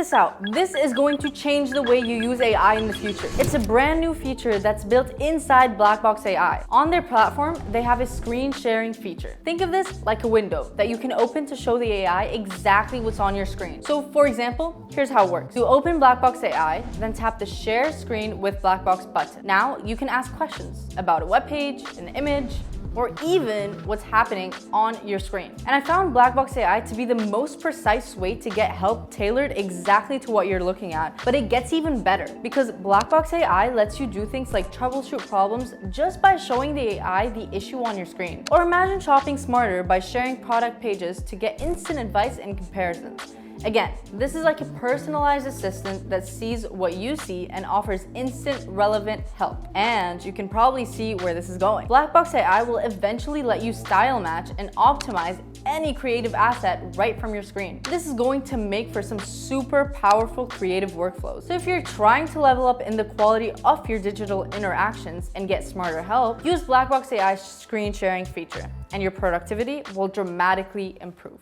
this out. This is going to change the way you use AI in the future. It's a brand new feature that's built inside Blackbox AI. On their platform, they have a screen sharing feature. Think of this like a window that you can open to show the AI exactly what's on your screen. So for example, here's how it works. You open Blackbox AI, then tap the share screen with Blackbox button. Now you can ask questions about a web page, an image, or even what's happening on your screen. And I found Blackbox AI to be the most precise way to get help tailored exactly to what you're looking at. But it gets even better because Blackbox AI lets you do things like troubleshoot problems just by showing the AI the issue on your screen. Or imagine shopping smarter by sharing product pages to get instant advice and comparisons. Again, this is like a personalized assistant that sees what you see and offers instant, relevant help. And you can probably see where this is going. Blackbox AI will eventually let you style match and optimize any creative asset right from your screen. This is going to make for some super powerful creative workflows. So if you're trying to level up in the quality of your digital interactions and get smarter help, use Blackbox AI's screen sharing feature, and your productivity will dramatically improve.